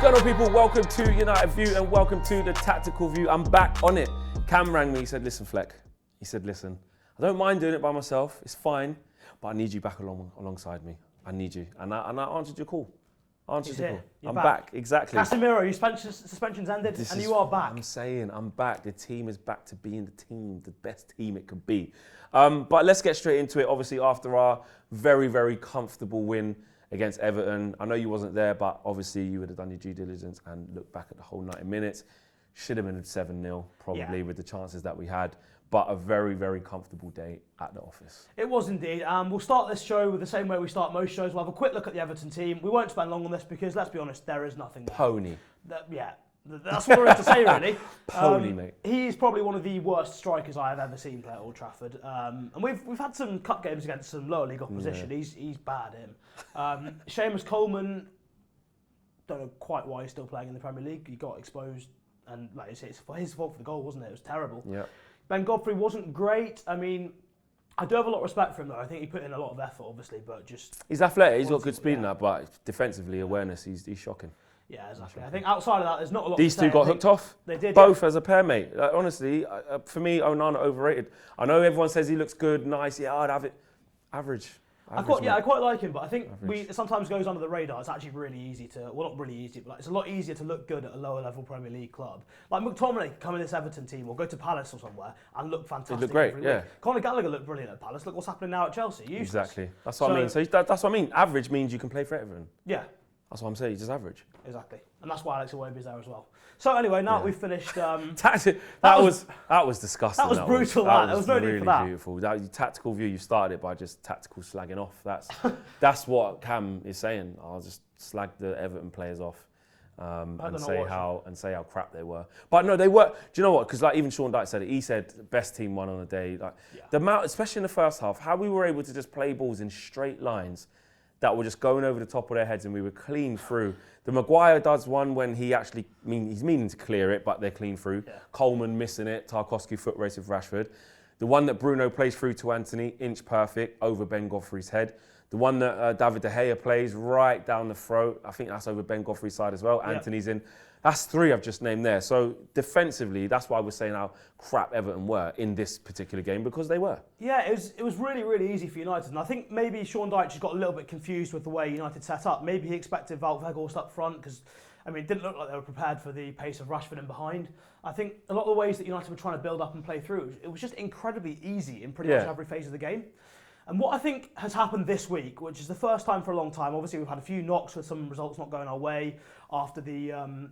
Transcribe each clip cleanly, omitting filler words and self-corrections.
going on, people? Welcome to United View and welcome to the Tactical View. I'm back on it. Cam rang me, he said, listen, Fleck. He said, listen, I don't mind doing it by myself, it's fine, but I need you back alongside me. I need you. And I answered your call. I'm back, exactly. Casemiro, your suspension's ended and you are back. I'm saying, I'm back. The team is back to being the team, the best team it could be. But let's get straight into it. Obviously, after our very, very comfortable win against Everton, I know you wasn't there, but obviously you would have done your due diligence and looked back at the whole 90 minutes. Should have been 7-0, probably, with the chances that we had. But a very, very comfortable day at the office. It was indeed. We'll start this show with the same way we start most shows. We'll have a quick look at the Everton team. We won't spend long on this because, let's be honest, there is nothing there. Pony. That's what there is to say, really. Pony, mate. He's probably one of the worst strikers I have ever seen play at Old Trafford. And we've had some cup games against some lower league opposition. Yeah. He's bad, him. Seamus Coleman, don't know quite why he's still playing in the Premier League. He got exposed, and like you say, it's his fault for the goal, wasn't it? It was terrible. Yeah. Ben Godfrey wasn't great. I mean, I do have a lot of respect for him, though. I think he put in a lot of effort, obviously, but just... He's athletic, he's got good speed in that, but defensively, awareness, he's shocking. Yeah, exactly. I think outside of that, there's not a lot These to say. two got hooked off. They did. Both as a pair, mate. Honestly, for me, Onana overrated. I know everyone says he looks good, nice. Yeah, I'd have it. Average. I quite like him, but I think it sometimes goes under the radar. It's actually really easy to, well, not really easy, but it's a lot easier to look good at a lower level Premier League club. Like McTominay can come in this Everton team or go to Palace or somewhere and look fantastic. They look great, yeah. Conor Gallagher looked brilliant at Palace. Look what's happening now at Chelsea. Useless. Exactly. That's what I mean. So that's what I mean. Average means you can play for Everton. Yeah. That's what I'm saying. He's just average. Exactly. And that's why Alex Iwobi's there as well. So anyway, now we've finished... that was disgusting. That was brutal. There was no need for that. Beautiful. That Tactical View, you started it by just tactical slagging off. That's what Cam is saying. I'll just slag the Everton players off and say how crap they were. But no, they were. Do you know what? Because like even Sean Dyche said it. He said best team won on the day. Like the amount, especially in the first half, how we were able to just play balls in straight lines that were just going over the top of their heads, and we were clean through. The Maguire does one when he's meaning to clear it, but they're clean through. Yeah. Coleman missing it, Tarkowski foot race with Rashford. The one that Bruno plays through to Anthony, inch perfect, over Ben Godfrey's head. The one that David De Gea plays right down the throat, I think that's over Ben Godfrey's side as well. Yep. Anthony's in. That's three I've just named there. So defensively, that's why we're saying how crap Everton were in this particular game, because they were. Yeah, it was really, really easy for United. And I think maybe Sean Dyche just got a little bit confused with the way United set up. Maybe he expected Wout Weghorst up front because, I mean, it didn't look like they were prepared for the pace of Rashford in behind. I think a lot of the ways that United were trying to build up and play through, it was just incredibly easy in pretty much every phase of the game. And what I think has happened this week, which is the first time for a long time, obviously we've had a few knocks with some results not going our way after the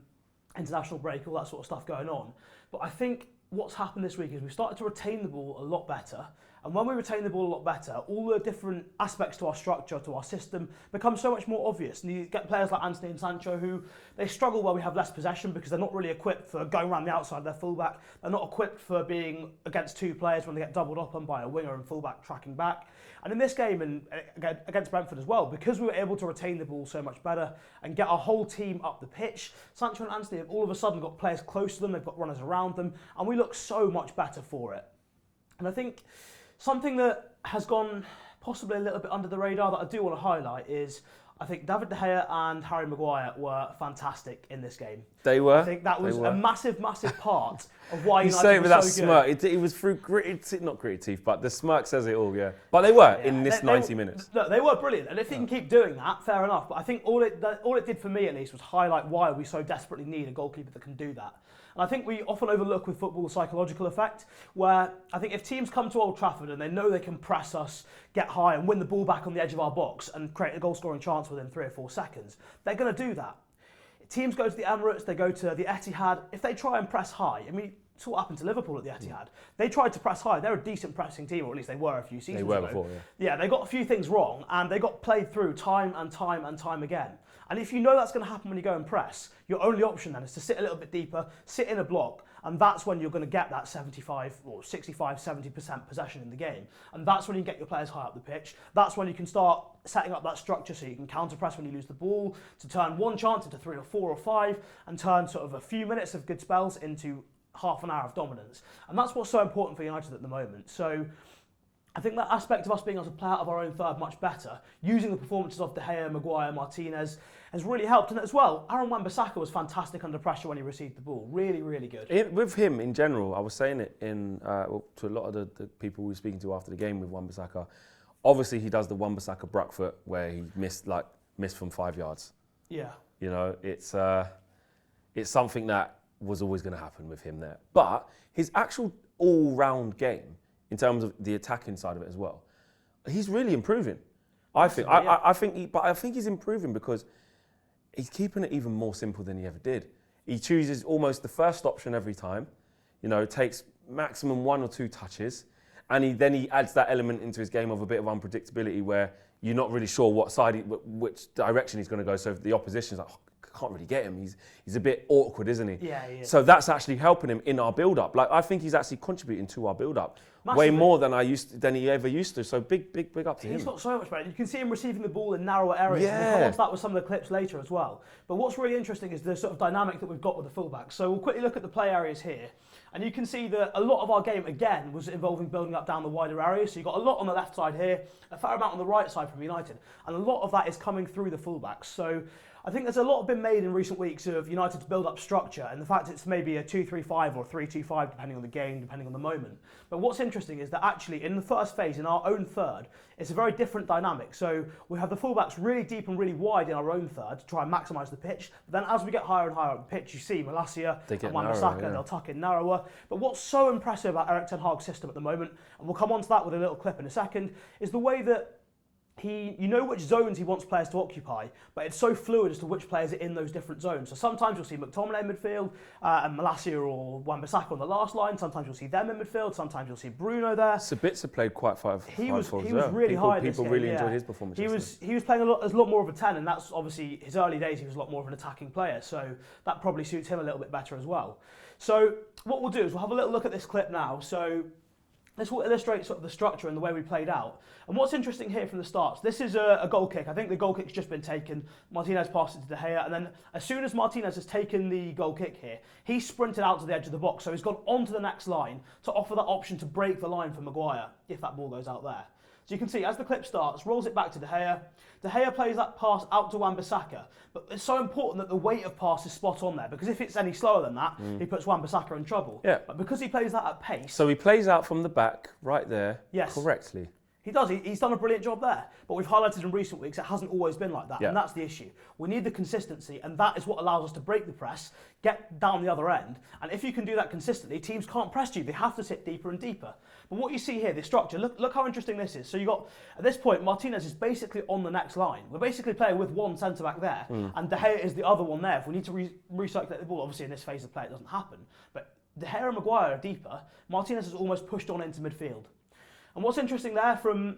international break, all that sort of stuff going on. But I think what's happened this week is we've started to retain the ball a lot better. And when we retain the ball a lot better, all the different aspects to our structure, to our system, become so much more obvious. And you get players like Anthony and Sancho who, they struggle where we have less possession because they're not really equipped for going around the outside of their fullback. They're not equipped for being against two players when they get doubled up on by a winger and fullback tracking back. And in this game, and against Brentford as well, because we were able to retain the ball so much better and get our whole team up the pitch, Sancho and Anthony have all of a sudden got players close to them, they've got runners around them, and we look so much better for it. And I think something that has gone possibly a little bit under the radar that I do want to highlight is I think David De Gea and Harry Maguire were fantastic in this game. They were. I think that was a massive, massive part of why United say it was with that so smirk. good. It was through not gritted teeth, but the smirk says it all, yeah. But they were in this 90 minutes. Look, they were brilliant, and if he can keep doing that, fair enough. But I think all it did for me at least was highlight why we so desperately need a goalkeeper that can do that. And I think we often overlook with football the psychological effect, where I think if teams come to Old Trafford and they know they can press us, get high and win the ball back on the edge of our box and create a goal-scoring chance within 3 or 4 seconds, they're going to do that. Teams go to the Emirates, they go to the Etihad. If they try and press high, I mean, it's what happened to Liverpool at the Etihad. They tried to press high. They're a decent pressing team, or at least they were a few seasons ago. They were before, yeah. Yeah, they got a few things wrong, and they got played through time and time and time again. And if you know that's going to happen when you go and press, your only option then is to sit a little bit deeper, sit in a block, and that's when you're going to get that 75 or 65, 70% possession in the game. And that's when you get your players high up the pitch. That's when you can start setting up that structure so you can counter-press when you lose the ball, to turn one chance into 3 or 4 or 5, and turn sort of a few minutes of good spells into half an hour of dominance. And that's what's so important for United at the moment. So I think that aspect of us being able to play out of our own third much better, using the performances of De Gea, Maguire, Martinez, has really helped. And as well, Aaron Wan-Bissaka was fantastic under pressure when he received the ball. Really, really good. With him in general, I was saying it to a lot of the people we were speaking to after the game with Wan-Bissaka. Obviously, he does the Wan-Bissaka Bruckfoot where he missed from 5 yards. Yeah. You know, it's something that was always going to happen with him there. But his actual all-round game, in terms of the attacking side of it as well, he's really improving. I think. I think he's improving because he's keeping it even more simple than he ever did. He chooses almost the first option every time. You know, takes maximum 1 or 2 touches, and then he adds that element into his game of a bit of unpredictability where you're not really sure which direction he's going to go. So if the opposition's like, I can't really get him. He's a bit awkward, isn't he? Yeah, he is. So that's actually helping him in our build-up. Like, I think he's actually contributing to our build-up way more than he ever used to. So big up to him. He's got so much better. You can see him receiving the ball in narrower areas. Yeah. We'll come on to that with some of the clips later as well. But what's really interesting is the sort of dynamic that we've got with the fullbacks. So we'll quickly look at the play areas here. And you can see that a lot of our game, again, was involving building up down the wider areas. So you've got a lot on the left side here, a fair amount on the right side from United. And a lot of that is coming through the fullbacks. So I think there's a lot been made in recent weeks of United's build-up structure, and the fact it's maybe a 2-3-5 or 3-2-5, depending on the game, depending on the moment. But what's interesting is that actually in the first phase, in our own third, it's a very different dynamic. So we have the fullbacks really deep and really wide in our own third to try and maximise the pitch. But then as we get higher and higher up the pitch, you see Malacia and Wan-Bissaka, they'll tuck in narrower. But what's so impressive about Erik ten Hag's system at the moment, and we'll come on to that with a little clip in a second, is the way that you know which zones he wants players to occupy, but it's so fluid as to which players are in those different zones. So sometimes you'll see McTominay in midfield and Malacia or Wan-Bissaka on the last line. Sometimes you'll see them in midfield. Sometimes you'll see Bruno there. Sabitzer played quite far. He was really high. People really enjoyed his performance. He was playing as a lot more of a 10, and that's obviously his early days. He was a lot more of an attacking player, so that probably suits him a little bit better as well. So what we'll do is we'll have a little look at this clip now. So this will illustrate sort of the structure and the way we played out. And what's interesting here from the start, so this is a goal kick. I think the goal kick's just been taken. Martinez passed it to De Gea, and then as soon as Martinez has taken the goal kick here, he sprinted out to the edge of the box, so he's gone onto the next line to offer that option to break the line for Maguire, if that ball goes out there. So you can see, as the clip starts, rolls it back to De Gea. De Gea plays that pass out to Wan-Bissaka. But it's so important that the weight of pass is spot on there, because if it's any slower than that, he puts Wan-Bissaka in trouble. Yeah. But because he plays that at pace... So he plays out from the back, right there, correctly. He does. He's done a brilliant job there. But we've highlighted in recent weeks it hasn't always been like that, and that's the issue. We need the consistency, and that is what allows us to break the press, get down the other end, and if you can do that consistently, teams can't press you. They have to sit deeper and deeper. But what you see here, the structure, look how interesting this is. So you got, at this point, Martinez is basically on the next line. We're basically playing with one centre-back there, and De Gea is the other one there. If we need to recirculate the ball, obviously in this phase of play it doesn't happen, but De Gea and Maguire are deeper. Martinez is almost pushed on into midfield. And what's interesting there from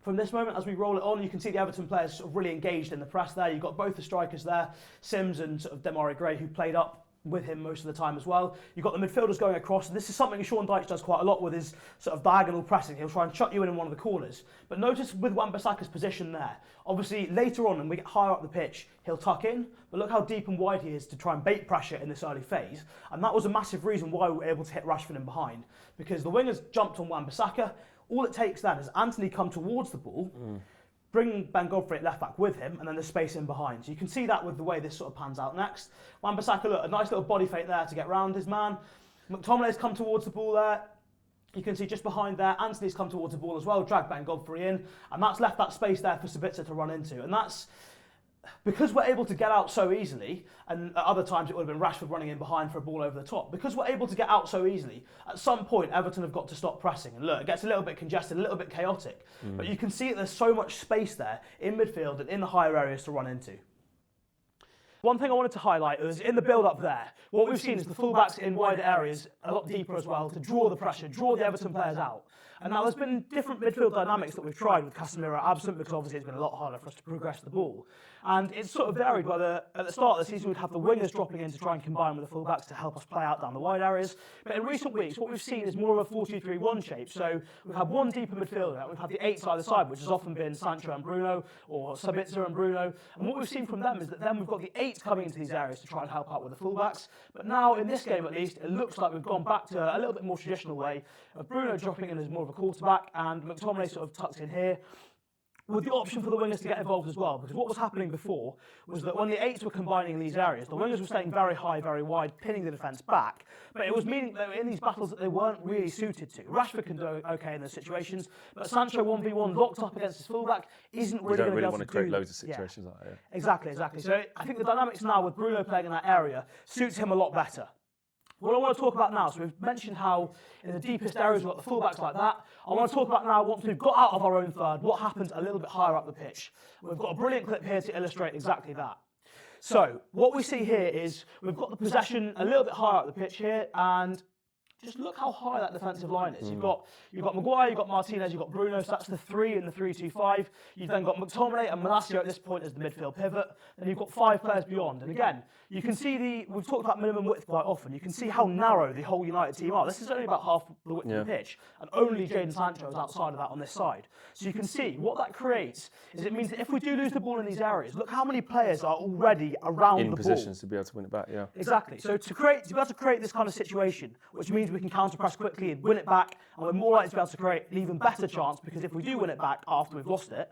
this moment, as we roll it on, you can see the Everton players sort of really engaged in the press there. You've got both the strikers there, Sims and sort of Demarai Gray, who played up with him most of the time as well. You've got the midfielders going across, and this is something Sean Dyche does quite a lot with his sort of diagonal pressing. He'll try and shut you in one of the corners. But notice with Wan-Bissaka's position there, obviously later on when we get higher up the pitch, he'll tuck in, but look how deep and wide he is to try and bait pressure in this early phase. And that was a massive reason why we were able to hit Rashford in behind, because the wingers jumped on Wan-Bissaka. All it takes then is Anthony come towards the ball, bring Ben Godfrey at left back with him, and then there's space in behind. So you can see that with the way this sort of pans out next. Wan-Bissaka, look, a nice little body fake there to get round his man. McTominay's come towards the ball there. You can see just behind there, Anthony's come towards the ball as well, dragged Ben Godfrey in, and that's left that space there for Sabitzer to run into. And that's because we're able to get out so easily, and at other times it would have been Rashford running in behind for a ball over the top. Because we're able to get out so easily, at some point Everton have got to stop pressing. And look, it gets a little bit congested, a little bit chaotic. But you can see that there's so much space there in midfield and in the higher areas to run into. One thing I wanted to highlight was in the build-up there, what we've seen is the fullbacks in wider areas, a lot deeper as well, to draw the pressure, draw the Everton players out. And now there's been different midfield dynamics that we've tried with Casemiro absent, because obviously it's been a lot harder for us to progress the ball. And it's sort of varied whether at the start of the season we'd have the wingers dropping in to try and combine with the fullbacks to help us play out down the wide areas. But in recent weeks, what we've seen is more of a 4-2-3-1 shape. So we've had one deeper midfielder, we've had the 8s either side, which has often been Sancho and Bruno, or Sabitzer and Bruno. And what we've seen from them is that then we've got the 8 coming into these areas to try and help out with the fullbacks. But now, in this game at least, it looks like we've gone back to a little bit more traditional way of Bruno dropping in as more of a quarterback and McTominay sort of tucked in here, with the option for the wingers to get involved as well. Because what was happening before was that when the 8s were combining in these areas, the wingers were staying very high, very wide, pinning the defence back. But it was meaning that in these battles that they weren't really suited to. Rashford can do okay in those situations, but Sancho 1v1 locked up against his fullback isn't really going to be able to do. You don't really want to create loads of situations like that. Yeah. Exactly. So I think the dynamics now with Bruno playing in that area suits him a lot better. What I want to talk about now, so we've mentioned how in the deepest areas we've got the fullbacks like that. I want to talk about now, once we've got out of our own third, what happens a little bit higher up the pitch. We've got a brilliant clip here to illustrate exactly that. So what we see here is we've got the possession a little bit higher up the pitch here, and just look how high that defensive line is. You've got Maguire, you've got Martinez, you've got Bruno, so that's the 3 in the 3-2-5. You've then got McTominay and Malacia at this point as the midfield pivot. Then you've got 5 players beyond. And again, you can see we've talked about minimum width quite often. You can see how narrow the whole United team are. This is only about half the width of the pitch, and only Jadon Sancho is outside of that on this side. So you can see what that creates is it means that if we do lose the ball in these areas, look how many players are already around the ball. In positions to be able to win it back, yeah. Exactly. So to be able to create this kind of situation, which means we can counter press quickly and win it back, and we're more likely to be able to create an even better chance, because if we do win it back after we've lost it,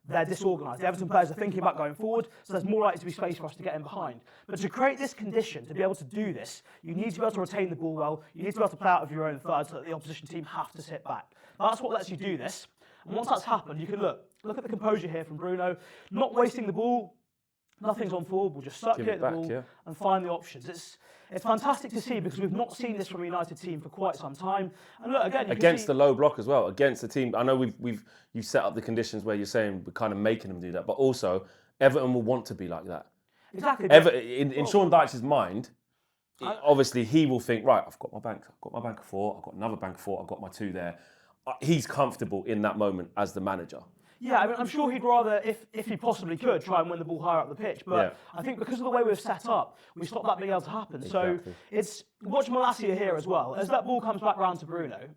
they're disorganised. The Everton players are thinking about going forward, so there's more likely to be space for us to get in behind. But to create this condition, to be able to do this, you need to be able to retain the ball well, you need to be able to play out of your own third so that the opposition team have to sit back. That's what lets you do this. And once that's happened, you can look at the composure here from Bruno, not wasting the ball. Nothing's on forward, we'll just circulate the ball and find the options. It's fantastic to see, because we've not seen this from a United team for quite some time. And look, again, against the low block as well, against the team. I know you set up the conditions where you're saying we're kind of making them do that, but also Everton will want to be like that. Exactly. In Sean Dyche's mind, obviously he will think, right, I've got my bank of 4, I've got another bank of 4, I've got my 2 there. He's comfortable in that moment as the manager. Yeah, I mean, I'm sure he'd rather, if he possibly could, try and win the ball higher up the pitch. But I think because of the way we've set up, we stopped that being able to happen. Exactly. So watch Malacia here as well. As that ball comes back round to Bruno,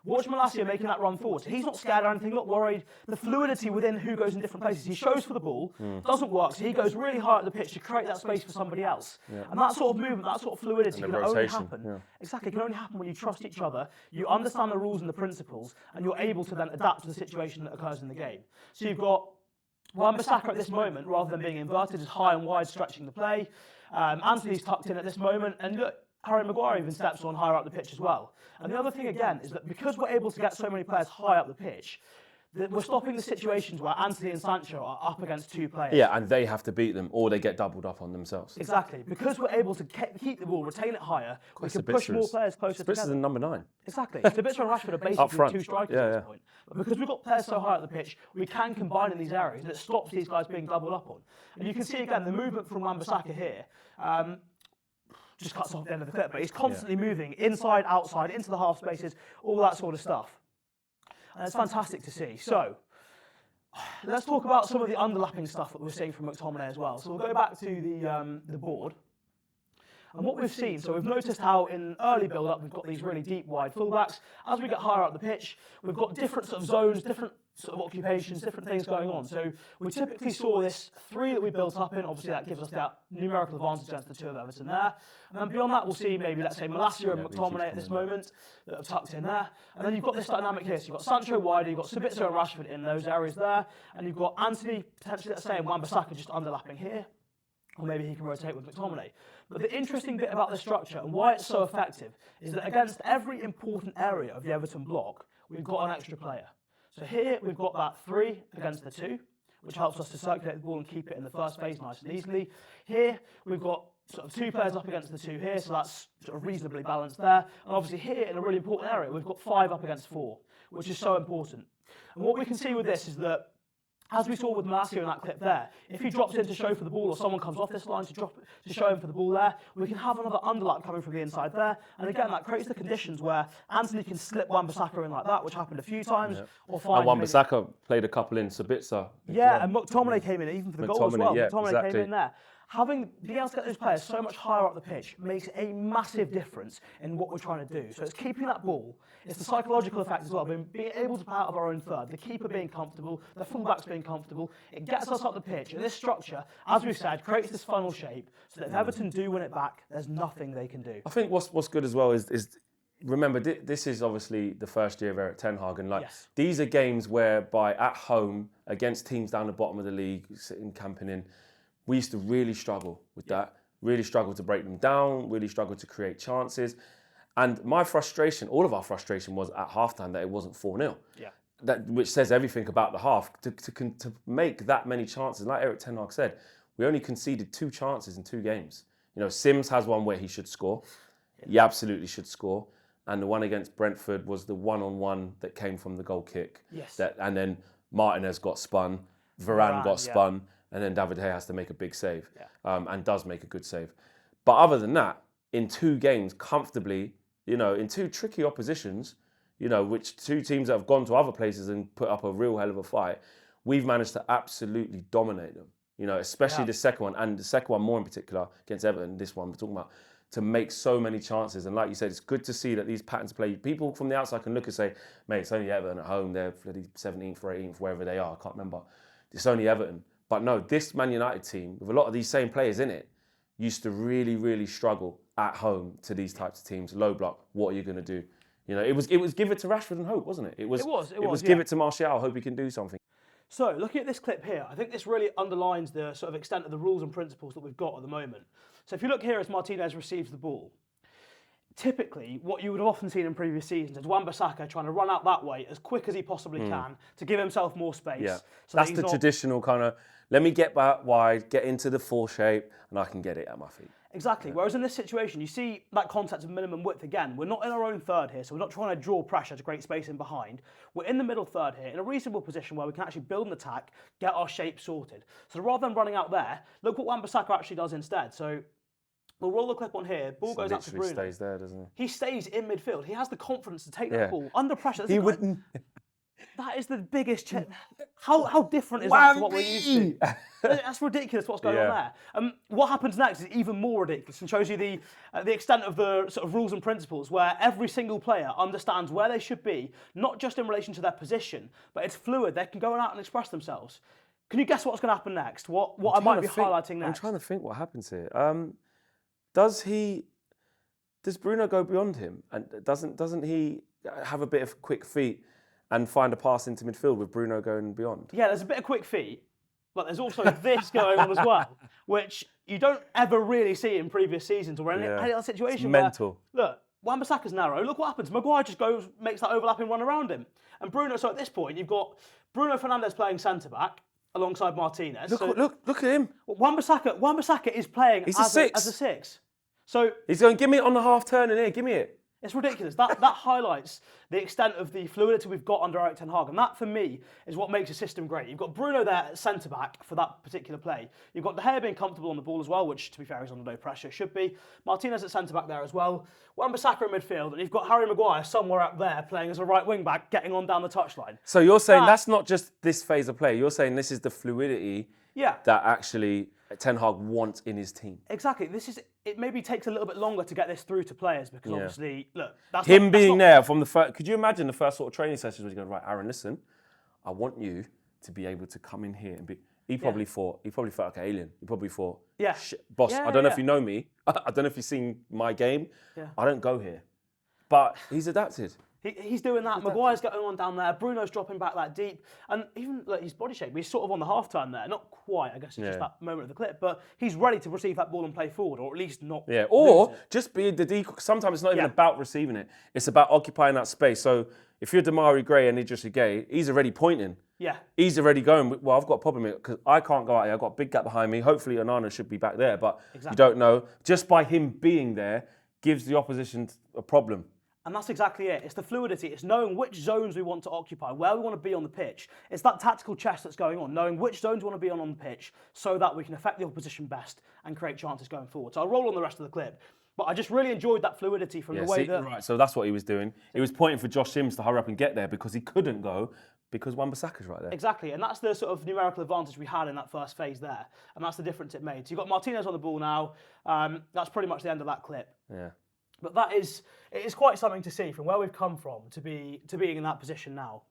watch Malacia making that run forward. So he's not scared or anything, not worried. The fluidity within who goes in different places. He shows for the ball, doesn't work, so he goes really high up the pitch to create that space for somebody else. Yeah. And that sort of movement, that sort of fluidity can only happen. Yeah. Exactly, it can only happen when you trust each other, you understand the rules and the principles, and you're able to then adapt to the situation that occurs in the game. So you've got Wan-Bissaka at this moment, rather than being inverted, is high and wide, stretching the play. Anthony's tucked in at this moment, and look, Harry Maguire even steps on higher up the pitch as well. And the other thing again is that because we're able to get so many players high up the pitch, that we're stopping the situations where Anthony and Sancho are up against 2 players. Yeah, and they have to beat them, or they get doubled up on themselves. Exactly. Because we're able to keep the ball, retain it higher, we can push more players closer together. Than number 9. Exactly. Sabitzer and Rashford are basically 2 strikers at this point. But because we've got players so high up the pitch, we can combine in these areas, and it stops these guys being doubled up on. And you can see again the movement from Wan-Bissaka here. Just cuts off the end of the clip, but he's constantly moving inside, outside, into the half spaces, all that sort of stuff. And it's fantastic to see. So, let's talk about some of the underlapping stuff that we're seeing from McTominay as well. So we'll go back to the board. And what we've seen, so we've noticed how in early build-up we've got these really deep, wide fullbacks. As we get higher up the pitch, we've got different sort of zones, different sort of occupations, different things going on. So we typically saw this 3 that we built up in. Obviously, that gives us that numerical advantage against the 2 of Everton there. And then beyond that, we'll see maybe, let's say, Malacia and McTominay at this moment that are tucked in there. And then you've got this dynamic here. So you've got Sancho wider, you've got Sabitzer and Rashford in those areas there. And you've got Anthony, potentially, let's say, and Wan-Bissaka just underlapping here. Or maybe he can rotate with McTominay. But the interesting bit about the structure and why it's so effective is that against every important area of the Everton block, we've got an extra player. So here we've got that 3 against the 2, which helps us to circulate the ball and keep it in the first phase nice and easily. Here we've got sort of 2 players up against the 2 here, so that's sort of reasonably balanced there. And obviously here in a really important area, we've got 5 up against 4, which is so important. And what we can see with this is that, as we saw with Malacia in that clip there, if he drops in to show for the ball, or someone comes off this line to show him for the ball there, we can have another underlap coming from the inside there. And again, that creates the conditions where Anthony can slip Wan-Bissaka in like that, which happened a few times. Or find and Wan-Bissaka played a couple in Sabitzer. Yeah, and McTominay came in, even for the goal as well. Yeah, McTominay came in there. being able to get those players so much higher up the pitch makes a massive difference in what we're trying to do. So it's keeping that ball. It's the psychological effect as well, being able to play out of our own third, the keeper being comfortable, the fullbacks being comfortable. It gets us up the pitch, and this structure, as we've said, creates this funnel shape so that if Everton do win it back, there's nothing they can do. I think what's good as well is remember, this is obviously the first year of Eric Ten Hag, and these are games whereby at home against teams down the bottom of the league, sitting camping in, we used to really struggle with that. Really struggle to break them down. Really struggle to create chances. And my frustration, all of our frustration, was at halftime that it wasn't 4-0. Yeah. Which says everything about the half. To make that many chances, like Eric Ten Hag said, we only conceded 2 chances in 2 games. Sims has one where he should score. He absolutely should score. And the one against Brentford was the one-on-one that came from the goal kick. Yes. And then Martinez got spun, Varane got spun, and then David Gea has to make a big save, and does make a good save. But other than that, in 2 games, comfortably, in 2 tricky oppositions, which 2 teams that have gone to other places and put up a real hell of a fight, we've managed to absolutely dominate them. Especially the second one, and the second one more in particular against Everton, this one we're talking about, to make so many chances. And like you said, it's good to see that these patterns play. People from the outside can look and say, mate, it's only Everton at home. They're 17th or 18th, wherever they are. I can't remember. It's only Everton. But no, this Man United team, with a lot of these same players in it, used to really, really struggle at home to these types of teams. Low block, what are you going to do? It was give it to Rashford and hope, wasn't it? It was give it to Martial, hope he can do something. So, looking at this clip here, I think this really underlines the sort of extent of the rules and principles that we've got at the moment. So if you look here as Martinez receives the ball, typically what you would have often seen in previous seasons is Wan-Bissaka trying to run out that way as quick as he possibly can to give himself more space. Yeah. So that's the traditional kind of, let me get back wide, get into the full shape, and I can get it at my feet. Exactly. Yeah. Whereas in this situation, you see that concept of minimum width again. We're not in our own third here, so we're not trying to draw pressure to create space in behind. We're in the middle third here, in a reasonable position where we can actually build an attack, get our shape sorted. So rather than running out there, look what Wan-Bissaka actually does instead. So we'll roll the clip on here. Ball goes out to Bruno. He stays there, doesn't he? He stays in midfield. He has the confidence to take that ball under pressure. He wouldn't. That is the biggest. How different is that to what we're used to? That's ridiculous. What's going on there? What happens next is even more ridiculous and shows you the extent of the sort of rules and principles, where every single player understands where they should be, not just in relation to their position, but it's fluid. They can go out and express themselves. Can you guess what's going to happen next? What I might be highlighting next? I'm trying to think what happens here. Does Bruno go beyond him, and doesn't he have a bit of quick feet and find a pass into midfield with Bruno going beyond? Yeah, there's a bit of quick feet, but there's also this going on as well, which you don't ever really see in previous seasons or any other situation. It's mental. Where, look, Wan-Bissaka's narrow. Look what happens. Maguire just makes that overlapping run around him, and Bruno. So at this point, you've got Bruno Fernandes playing centre back alongside Martinez. Look at him. Wan-Bissaka is playing as a 6. So he's going, give me it on the half turn in here, give me it. It's ridiculous. That highlights the extent of the fluidity we've got under Eric Ten Hag, and that for me is what makes the system great. You've got Bruno there at centre back for that particular play. You've got De Gea being comfortable on the ball as well, which to be fair is under no pressure, should be. Martinez at centre back there as well. Wan-Bissaka in midfield, and you've got Harry Maguire somewhere up there playing as a right wing back, getting on down the touchline. So you're saying that's not just this phase of play. You're saying this is the fluidity that actually Ten Hag wants in his team. Exactly. It maybe takes a little bit longer to get this through to players because obviously, look, that's him being there from the first. Could you imagine the first sort of training sessions where he's going, right, Aaron, listen, I want you to be able to come in here and be. He probably thought like an alien. He probably thought, boss, I don't know if you know me. I don't know if you've seen my game. Yeah. I don't go here. But he's adapted. He's doing that. Maguire's going on down there. Bruno's dropping back that deep. And even his body shape, he's sort of on the half turn there. Not quite, I guess it's just that moment of the clip. But he's ready to receive that ball and play forward, or at least not. Yeah, or just be the decoy. Sometimes it's not even about receiving it. It's about occupying that space. So if you're Damari Gray and Idrissa Gueye, he's already pointing. Yeah. He's already going, well, I've got a problem here because I can't go out here. I've got a big gap behind me. Hopefully Onana should be back there, but you don't know. Just by him being there gives the opposition a problem. And that's exactly it. It's the fluidity. It's knowing which zones we want to occupy, where we want to be on the pitch. It's that tactical chess that's going on, knowing which zones we want to be on the pitch so that we can affect the opposition best and create chances going forward. So I'll roll on the rest of the clip. But I just really enjoyed that fluidity from the way that... Right, so that's what he was doing. He was pointing for Josh Sims to hurry up and get there because he couldn't go. Because Wan-Bissaka's right there. Exactly, and that's the sort of numerical advantage we had in that first phase there, and that's the difference it made. So you've got Martinez on the ball now. That's pretty much the end of that clip. Yeah. But it is quite something to see from where we've come from to being in that position now.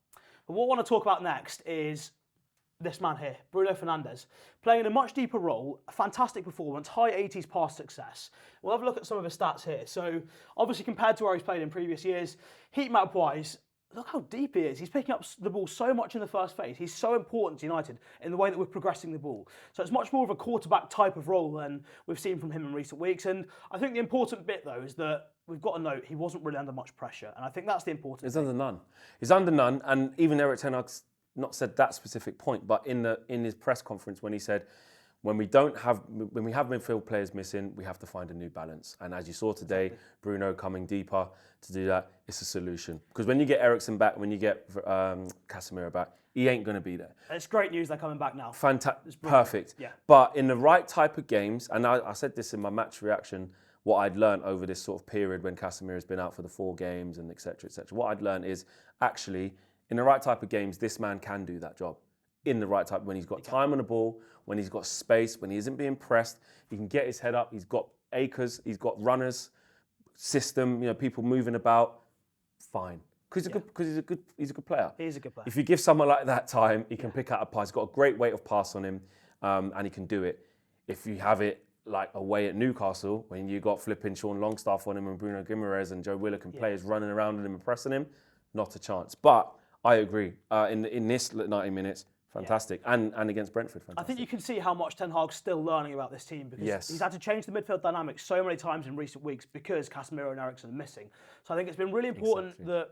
But what I want to talk about next is this man here, Bruno Fernandes, playing in a much deeper role, a fantastic performance, high 80s pass success. We'll have a look at some of his stats here. So obviously compared to where he's played in previous years, heat map wise, look how deep he is. He's picking up the ball so much in the first phase. He's so important to United in the way that we're progressing the ball. So it's much more of a quarterback type of role than we've seen from him in recent weeks. And I think the important bit, though, is that we've got to note he wasn't really under much pressure. And I think that's the important He's under none. He's under none. And even Eric Ten Hag's not said that specific point, but in his press conference when he said, when we have midfield players missing, we have to find a new balance. And as you saw today, Bruno coming deeper to do that, it's a solution. Because when you get Eriksen back, when you get Casemiro back, he ain't going to be there. It's great news they're coming back now. Fantastic, perfect. Yeah. But in the right type of games, and I said this in my match reaction, what I'd learned over this sort of period when Casemiro's been out for the 4 games and et cetera, what I'd learned is actually, in the right type of games, this man can do that job. In the right type, when he's got time on the ball, when he's got space, when he isn't being pressed, he can get his head up, he's got acres, he's got runners, system, people moving about, fine. Because he's a good player. He is a good player. If you give someone like that time, he can pick out a pass. He's got a great weight of pass on him, and he can do it. If you have it like away at Newcastle, when you got flipping Sean Longstaff on him and Bruno Guimaraes and Joe Willock and players running around him and pressing him, not a chance. But I agree. In this 90 minutes, fantastic. And against Brentford, fantastic. I think you can see how much Ten Hag's still learning about this team because he's had to change the midfield dynamics so many times in recent weeks because Casemiro and Eriksen are missing. So I think it's been really important that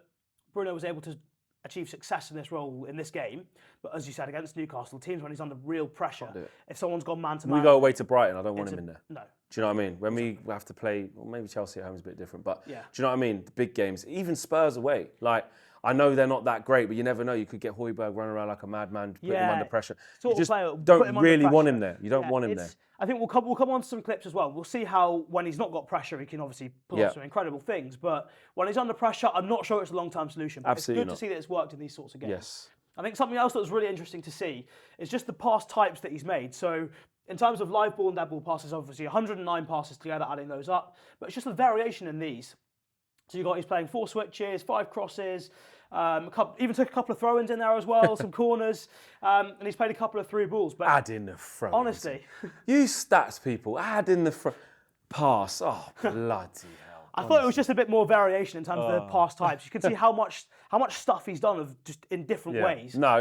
Bruno was able to achieve success in this role in this game. But as you said, against Newcastle, teams when he's under real pressure, if someone's gone man-to-man... We go away to Brighton, I don't want him in there. No. Do you know what I mean? When we have to play, well, maybe Chelsea at home is a bit different, but do Yeah. you know what I mean? The big games, even Spurs away. Like, I know they're not that great, but you never know. You could get Højbjerg running around like a madman, put him under pressure. You just don't really want him there. You don't want him there. I think we'll come on to some clips as well. We'll see how, when he's not got pressure, he can obviously pull off some incredible things. But when he's under pressure, I'm not sure it's a long-term solution. But Absolutely it's good to see that it's worked in these sorts of games. Yes. I think something else that was really interesting to see is just the pass types that he's made. So in terms of live ball and dead ball passes, obviously 109 passes together, adding those up. But it's just a variation in these. So he's playing 4 switches, 5 crosses, even took a couple of throw-ins in there as well, some corners, and he's played a couple of through balls. But add in the throw. Honestly. You stats people, add in the pass. Oh, bloody hell. I thought it was just a bit more variation in terms of the pass types. You can see how much stuff he's done of just in different ways. No,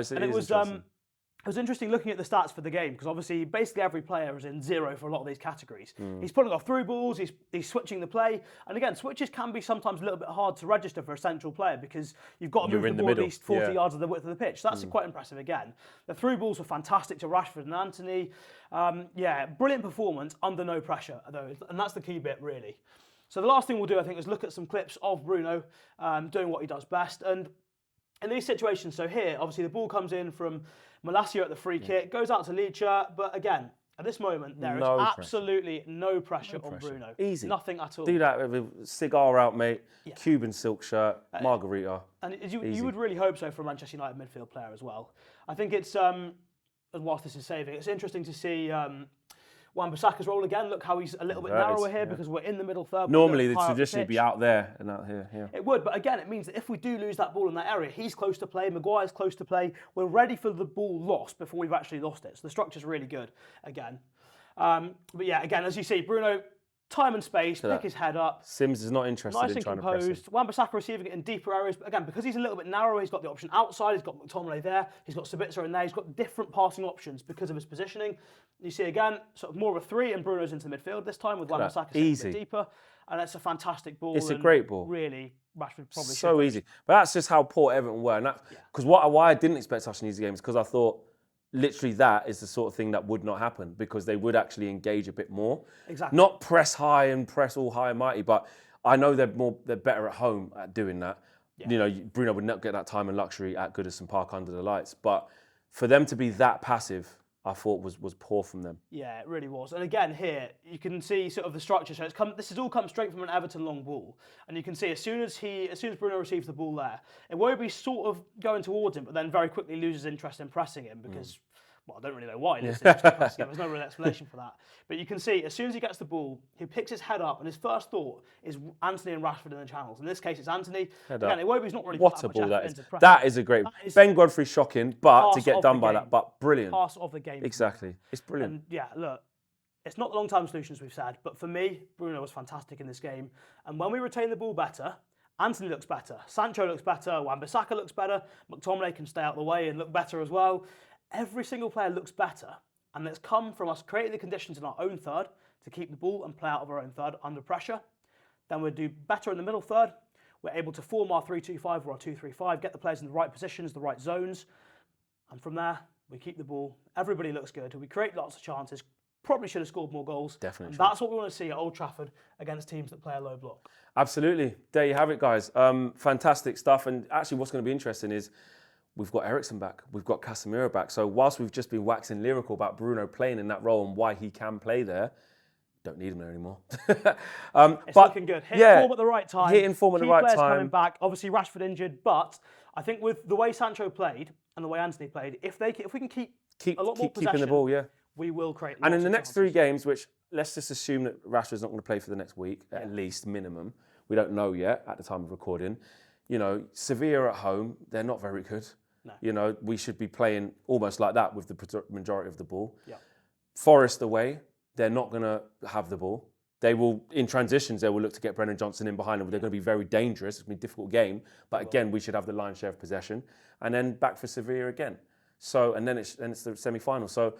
it was interesting looking at the stats for the game because obviously basically every player is in 0 for a lot of these categories. He's pulling off through balls, he's switching the play, and again, switches can be sometimes a little bit hard to register for a central player because you've got to move the ball at least 40 yards of the width of the pitch. So that's quite impressive again. The through balls were fantastic to Rashford and Antony. Brilliant performance under no pressure though, and that's the key bit really. So the last thing we'll do, I think, is look at some clips of Bruno doing what he does best. And in these situations, so here, obviously the ball comes in from Malacia at the free kick, goes out to Leacher, but again, at this moment, there is absolutely no pressure on Bruno. Easy. Nothing at all. Do that with a cigar out, mate, Cuban silk shirt, margarita. And you would really hope so for a Manchester United midfield player as well. I think it's, whilst this is saving, it's interesting to see Wan-Bissaka's role again. Look how he's a little bit narrower here because we're in the middle third. Normally, they'd traditionally be out there and out here. Yeah. It would, but again, it means that if we do lose that ball in that area, he's close to play, Maguire's close to play. We're ready for the ball lost before we've actually lost it. So the structure's really good again. But yeah, again, as you see, Bruno, time and space, pick his head up. Sims is not interested in trying to press him. Wan-Bissaka receiving it in deeper areas, but again, because he's a little bit narrower, he's got the option outside, he's got McTominay there, he's got Sabitzer in there, he's got different passing options because of his positioning. You see again, sort of more of a 3, and Bruno's into the midfield this time with Wan-Bissaka sitting a bit deeper, and it's a fantastic ball. It's a great ball. Really, Rashford probably so easy. But that's just how poor Everton were, and because why I didn't expect such an easy game is because I thought, literally that is the sort of thing that would not happen because they would actually engage a bit more. Exactly. Not press high and press all high and mighty, but I know they're better at home at doing that. Yeah. Bruno would not get that time and luxury at Goodison Park under the lights. But for them to be that passive I thought was poor from them. Yeah, it really was. And again, here you can see sort of the structure. So this has all come straight from an Everton long ball, and you can see as soon as Bruno receives the ball there, Iwobi's sort of going towards him, but then very quickly loses interest in pressing him because. Well, I don't really know why he loses interest in pressing him. There's no real explanation for that. But you can see, as soon as he gets the ball, he picks his head up, and his first thought is Anthony and Rashford in the channels. In this case, it's Anthony. Again, Iwobi's not really what a ball that is. That is a great. Ben Godfrey shocking, but to get done by that, but brilliant. Pass of the game. Exactly, it's brilliant. And yeah, look, it's not the long-term solution as we've said, but for me, Bruno was fantastic in this game. And when we retain the ball better, Anthony looks better, Sancho looks better, Wan-Bissaka looks better, McTominay can stay out the way and look better as well. Every single player looks better, and it's come from us creating the conditions in our own third to keep the ball and play out of our own third under pressure. Then we'll do better in the middle third. We're able to form our 3-2-5 or our 2-3-5, get the players in the right positions, the right zones, and from there, we keep the ball. Everybody looks good. We create lots of chances. Probably should have scored more goals. Definitely. And that's what we want to see at Old Trafford against teams that play a low block. Absolutely. There you have it, guys. Fantastic stuff. And actually, what's going to be interesting is we've got Eriksen back. We've got Casemiro back. So whilst we've just been waxing lyrical about Bruno playing in that role and why he can play there, don't need him there anymore. It's looking good. Hitting form at the right time. Hitting form at the right time. Coming back. Obviously, Rashford injured, but I think with the way Sancho played and the way Anthony played, if we can keep a lot more possession, keeping the ball, we will create. And in the next 3 games, which let's just assume that Rashford's not going to play for the next week, at least minimum. We don't know yet at the time of recording. You know, Sevilla at home, they're not very good. No. You know, we should be playing almost like that with the majority of the ball. Yeah. Forest away, they're not going to have the ball. They will, in transitions, they will look to get Brennan Johnson in behind them. They're going to be very dangerous. It's going to be a difficult game. But again, we should have the lion's share of possession. And then back for Sevilla again. So, and then it's the semi-final. So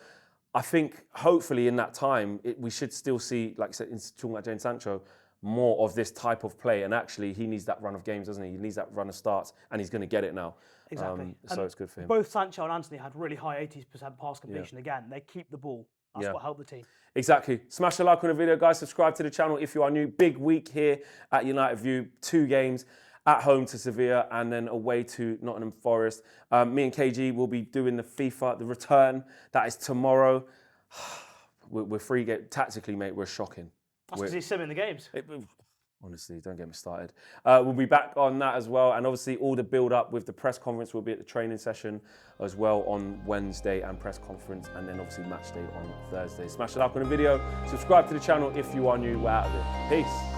I think hopefully in that time, we should still see, like I said, talking about Jadon Sancho, more of this type of play. And actually, he needs that run of games, doesn't he? He needs that run of starts, and he's going to get it now. Exactly. So it's good for him. Both Sancho and Anthony had really high 80% pass completion again. They keep the ball. That's what helped the team. Exactly. Smash the like on the video, guys. Subscribe to the channel if you are new. Big week here at United View. 2 games. At home to Sevilla and then away to Nottingham Forest. Me and KG will be doing the FIFA, the return. That is tomorrow. We're free game. Tactically, mate, we're shocking. That's because he's simming the games. Honestly, don't get me started. We'll be back on that as well. And obviously all the build up with the press conference will be at the training session as well on Wednesday and press conference. And then obviously match day on Thursday. Smash the like on the video. Subscribe to the channel if you are new. We're out of it. Peace.